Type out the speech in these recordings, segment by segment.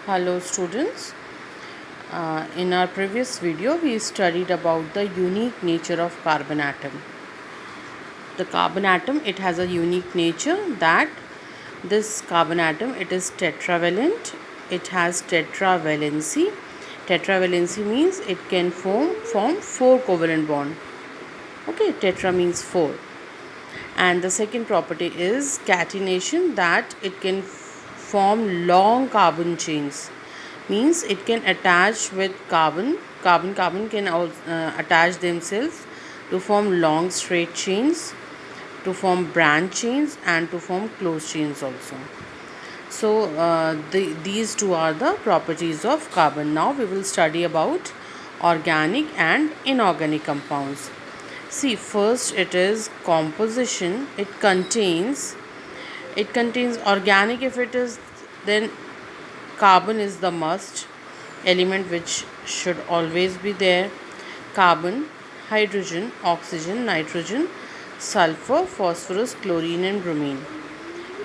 Hello students. In our previous video we studied about the unique nature of carbon atom. The carbon atom, it has a unique nature that this carbon atom, it is tetravalent. It has tetravalency. Tetravalency means it can form 4 covalent bond. Okay, tetra means 4. And the second property is catenation, that it can form long carbon chains, means it can attach with carbon can also attach themselves to form long straight chains, to form branch chains, and to form closed chains also. So these two are the properties of carbon. Now we will study about organic and inorganic compounds. See, first it is composition. It contains organic. If it is, then carbon is the must element which should always be there. Carbon, hydrogen, oxygen, nitrogen, sulfur, phosphorus, chlorine and bromine.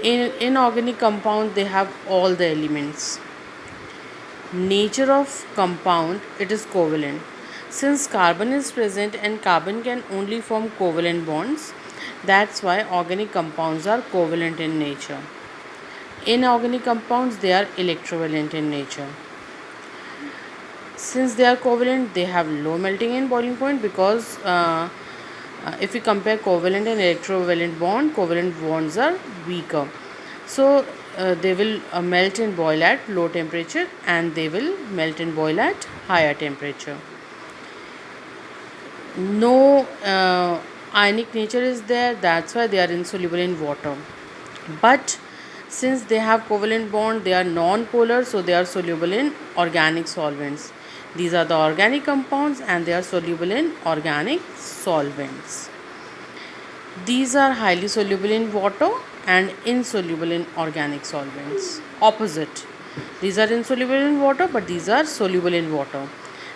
In inorganic compound, they have all the elements. Nature of compound, it is covalent. Since carbon is present and carbon can only form covalent bonds, that's why organic compounds are covalent in nature. Inorganic compounds, they are electrovalent in nature. Since they are covalent, they have low melting and boiling point, because if we compare covalent and electrovalent bond, covalent bonds are weaker. So they will melt and boil at low temperature, and they will melt and boil at higher temperature. No ionic nature is there, that's why they are insoluble in water. But since they have covalent bond, they are non-polar, so they are soluble in organic solvents. These are the organic compounds and they are soluble in organic solvents. These are highly soluble in water and insoluble in organic solvents. Opposite. These are insoluble in water, but these are soluble in water.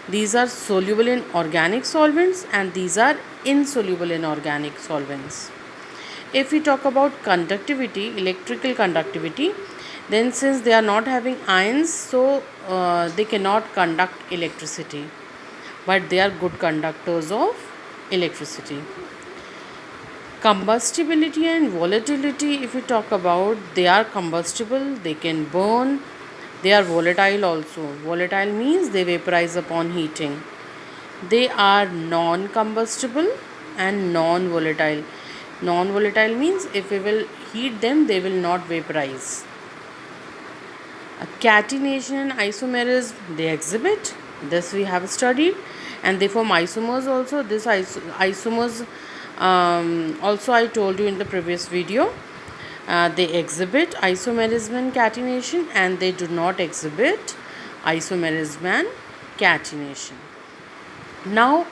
These are soluble in organic solvents and these are insoluble in organic solvents. If we talk about conductivity, electrical conductivity, then since they are not having ions, so they cannot conduct electricity, but they are good conductors of electricity. Combustibility and volatility, if we talk about, they are combustible, they can burn, they are volatile also. Volatile means they vaporize upon heating. They are non-combustible and non-volatile. Non-volatile means if we will heat them, they will not vaporize. Catenation and isomerism, they exhibit. This we have studied, and they form isomers also. This isomers also I told you in the previous video. They exhibit isomerism and catenation, and they do not exhibit isomerism and catenation. Now,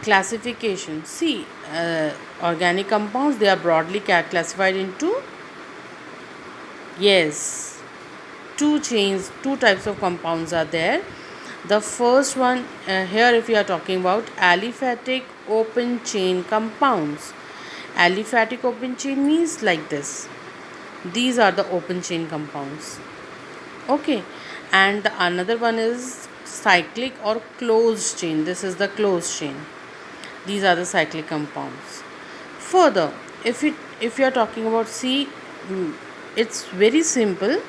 classification. See, organic compounds, they are broadly classified into, yes, two types of compounds are there. The first one, here if we are talking about aliphatic open chain compounds. Aliphatic open chain means like this. These are the open chain compounds. Okay, and the another one is cyclic or closed chain. This is the closed chain. These are the cyclic compounds. Further, if you are talking about C, it's very simple.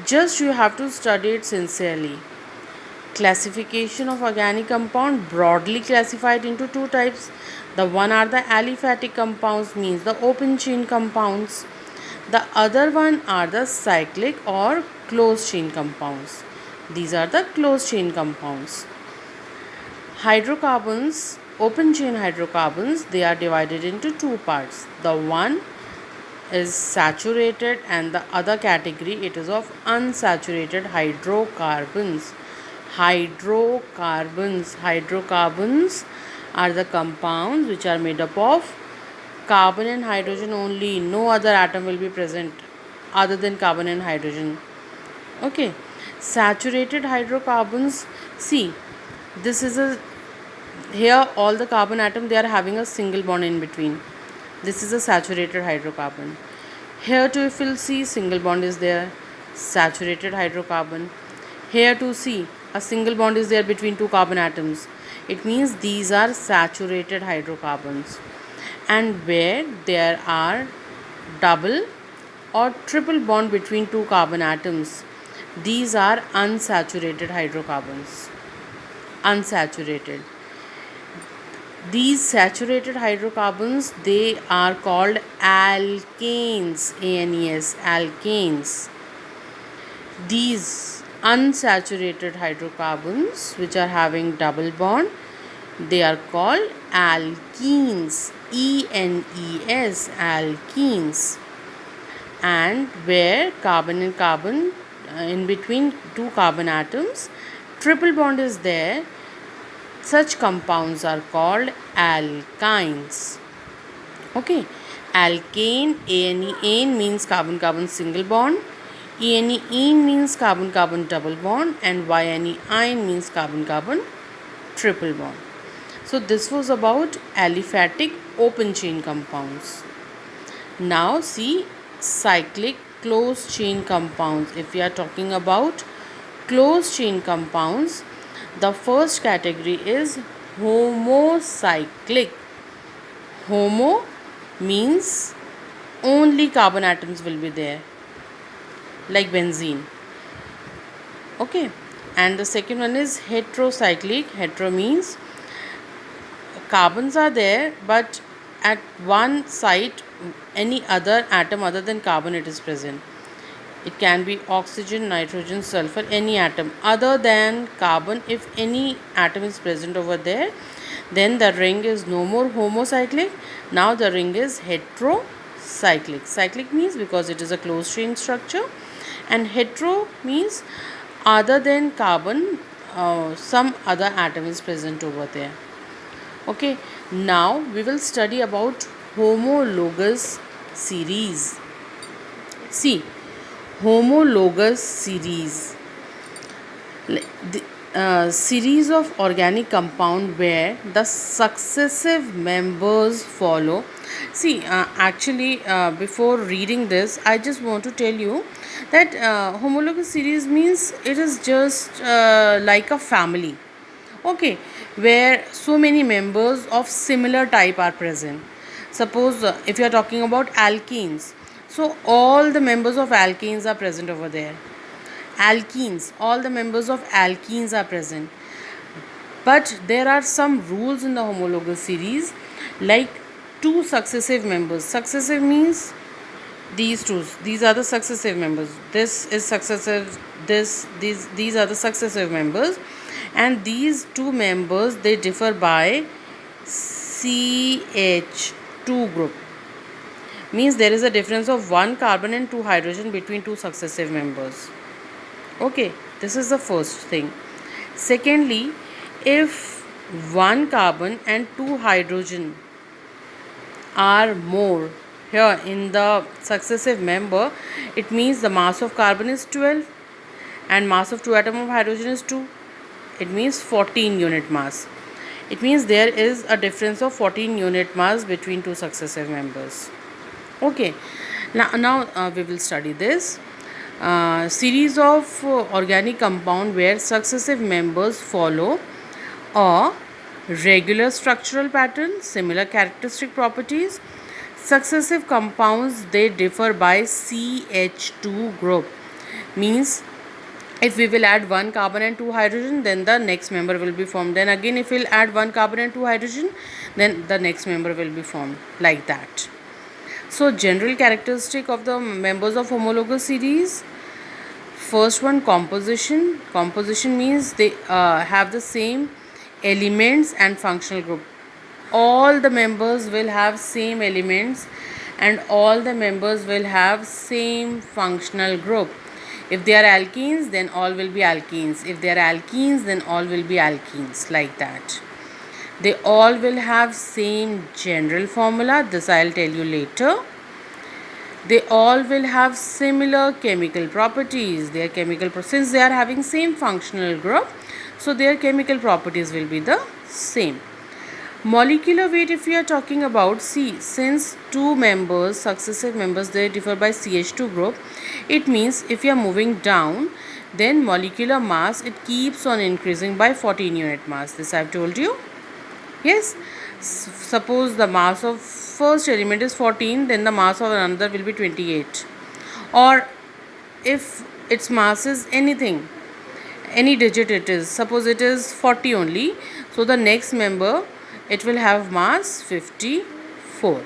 Just you have to study it sincerely. Classification of organic compound, broadly classified into two types. The one are the aliphatic compounds, means the open chain compounds. The other one are the cyclic or closed chain compounds. These are the closed chain compounds. Hydrocarbons, open chain hydrocarbons, they are divided into two parts. The one is saturated and the other category, it is of unsaturated hydrocarbons. Hydrocarbons are the compounds which are made up of carbon and hydrogen only. No other atom will be present other than carbon and hydrogen. Okay, saturated hydrocarbons, see, this is a, here all the carbon atom, they are having a single bond in between. This is a saturated hydrocarbon. Here too if you'll see, single bond is there, saturated hydrocarbon. Here to see a single bond is there between two carbon atoms. It means these are saturated hydrocarbons. And where there are double or triple bond between two carbon atoms, these are unsaturated hydrocarbons. Unsaturated. These saturated hydrocarbons, they are called alkanes. ANES, alkanes. These unsaturated hydrocarbons which are having double bond, they are called alkenes. ENES, alkenes. And where carbon and carbon in between two carbon atoms, triple bond is there, such compounds are called alkynes. Okay, alkane, ane means carbon carbon single bond, ene means carbon carbon double bond, and yne means carbon carbon triple bond. So this was about aliphatic open chain compounds. Now see cyclic closed chain compounds. If we are talking about closed chain compounds, the first category is homocyclic. Homo means only carbon atoms will be there, like benzene. Okay, and the second one is heterocyclic. Hetero means carbons are there, but at one site any other atom other than carbon it is present. It can be oxygen, nitrogen, sulfur, any atom other than carbon. If any atom is present over there, then the ring is no more homocyclic. Now the ring is heterocyclic. Cyclic means because it is a closed chain structure, and hetero means other than carbon, some other atom is present over there. Okay, now we will study about homologous series. See, homologous series, the series of organic compound where the successive members follow. See, actually, before reading this, I just want to tell you that homologous series means it is just like a family. Okay, where so many members of similar type are present. Suppose if you are talking about alkenes, so all the members of alkenes are present over there. Alkenes, all the members of alkenes are present. But there are some rules in the homologous series, like two successive members. Successive means these are the successive members. This is successive, these are the successive members, and these two members, they differ by CH2 group. Means there is a difference of one carbon and two hydrogen between two successive members. Okay, this is the first thing. Secondly, if one carbon and two hydrogen are more here in the successive member, it means the mass of carbon is 12 and mass of two atom of hydrogen is 2. It means 14 unit mass. It means there is a difference of 14 unit mass between two successive members. Okay, now we will study this series of organic compound where successive members follow a regular structural pattern, similar characteristic properties. Successive compounds, they differ by CH2 group. Means if we will add one carbon and two hydrogen, then the next member will be formed. Then again if we will add one carbon and two hydrogen, then the next member will be formed, like that. So general characteristic of the members of homologous series. First one, composition. Composition means they have the same elements and functional group. All the members will have same elements and all the members will have same functional group. If they are alkenes, then all will be alkenes. If they are alkenes, then all will be alkenes, like that. They all will have same general formula. This I will tell you later. They all will have similar chemical properties. Their since they are having same functional group, so their chemical properties will be the same. Molecular weight, if we are talking about, see, since two members, successive members, they differ by CH2 group, it means if you are moving down, then molecular mass, it keeps on increasing by 14 unit mass. This I have told you. Yes, suppose the mass of first element is 14, then the mass of another will be 28. Or if its mass is anything, any digit it is, suppose it is 40 only, so the next member, it will have mass 54.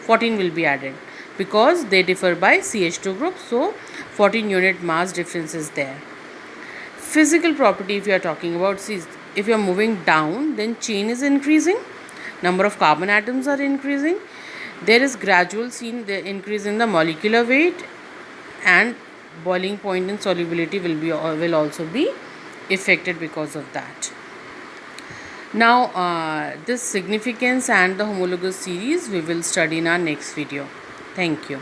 14 will be added because they differ by CH2 group, so 14 unit mass difference is there. Physical property, if you are talking about, see, if you are moving down, then chain is increasing, number of carbon atoms are increasing, there is gradual seen the increase in the molecular weight, and boiling point and solubility will also be affected because of that. Now this significance and the homologous series we will study in our next video. Thank you.